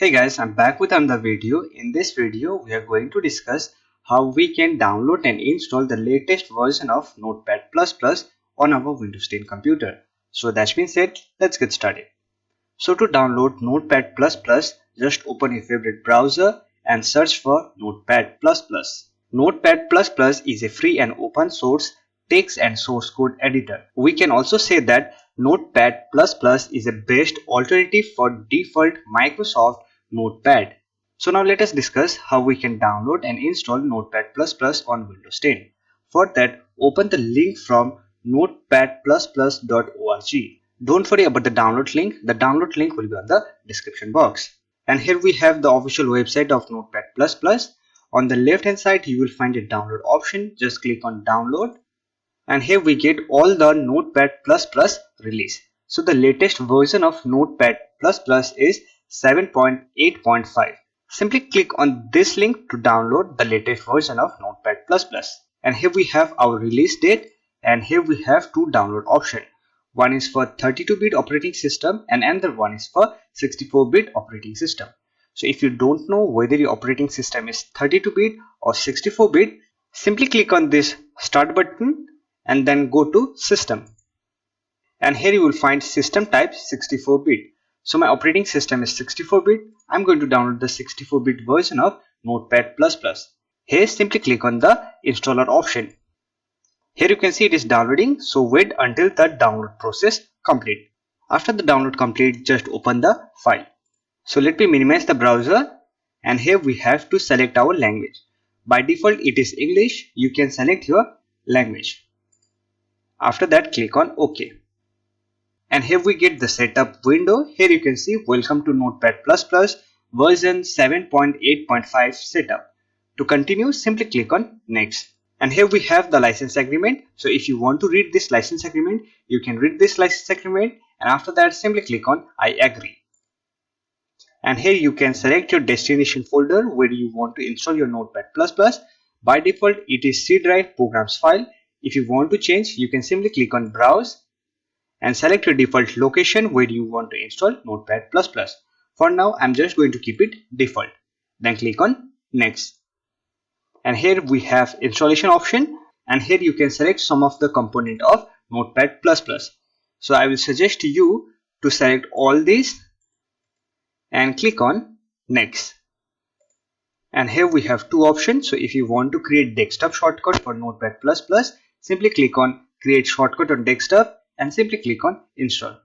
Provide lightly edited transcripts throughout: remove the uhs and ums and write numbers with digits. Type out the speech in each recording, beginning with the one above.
Hey guys, I'm back with another video. In this video, we are going to discuss how we can download and install the latest version of Notepad++ on our Windows 10 computer. So that's been said, let's get started. So to download Notepad++, just open your favorite browser and search for Notepad++. Notepad++ is a free and open source text and source code editor. We can also say that Notepad++ is a best alternative for default Microsoft Notepad. So now let us discuss how we can download and install Notepad++ on Windows 10. For that, open the link from notepad++.org. Don't worry about the download link. The download link will be on the description box. And here we have the official website of Notepad++. On the left hand side, you will find a download option. Just click on download. And here we get all the Notepad++ release. So the latest version of Notepad++ is 7.8.5. Simply click on this link to download the latest version of Notepad++. And here we have our release date, and here we have two download options. One is for 32-bit operating system and another one is for 64-bit operating system. So if you don't know whether your operating system is 32-bit or 64-bit, simply click on this start button and then go to system. And here you will find system type 64-bit. So my operating system is 64-bit. I'm going to download the 64-bit version of Notepad++. Here simply click on the installer option. Here you can see it is downloading, so wait until the download process complete. After the download complete, just open the file. So let me minimize the browser, and here we have to select our language. By default it is English. You can select your language. After that, click on OK. And here we get the setup window. Here you can see welcome to Notepad++ version 7.8.5 setup. To continue, simply click on next. And here we have the license agreement. So if you want to read this license agreement, you can read this license agreement, and after that simply click on I agree. And here you can select your destination folder where you want to install your Notepad++. By default it is C drive programs file. If you want to change, you can simply click on browse and select your default location where you want to install Notepad++. For now, I'm just going to keep it default. Then click on next. And here we have installation option, and here you can select some of the component of Notepad++. So I will suggest you to select all these and click on next. And here we have two options. So if you want to create desktop shortcut for Notepad++, simply click on create shortcut on desktop and simply click on install.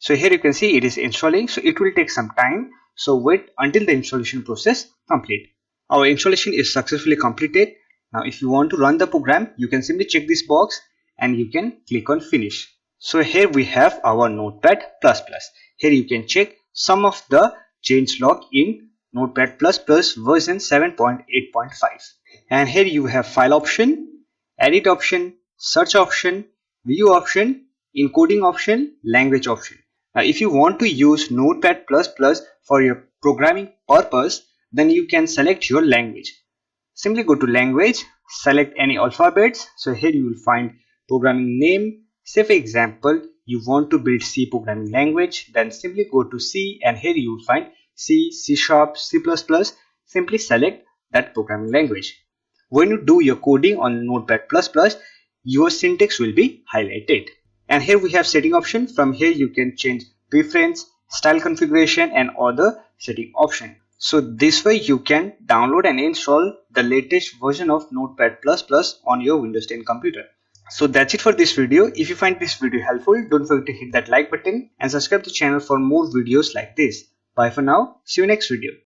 So here you can see it is installing, so it will take some time. So wait until the installation process complete. Our installation is successfully completed. Now if you want to run the program, you can simply check this box and you can click on finish. So here we have our Notepad++. Here you can check some of the change log in Notepad++ version 7.8.5. And here you have file option, edit option, search option, view option, encoding option, language option. Now if you want to use Notepad++ for your programming purpose, then you can select your language. Simply go to language, select any alphabets. So here you will find programming name. Say for example, you want to build C programming language, then simply go to C, and here you will find C, C#, C++. Simply select that programming language. When you do your coding on Notepad++, your syntax will be highlighted. And here we have setting option. From here you can change preference, style configuration, and other setting option. So this way you can download and install the latest version of Notepad++ on your Windows 10 computer. So that's it for this video. If you find this video helpful, don't forget to hit that like button and subscribe to the channel for more videos like this. Bye for now. See you next video.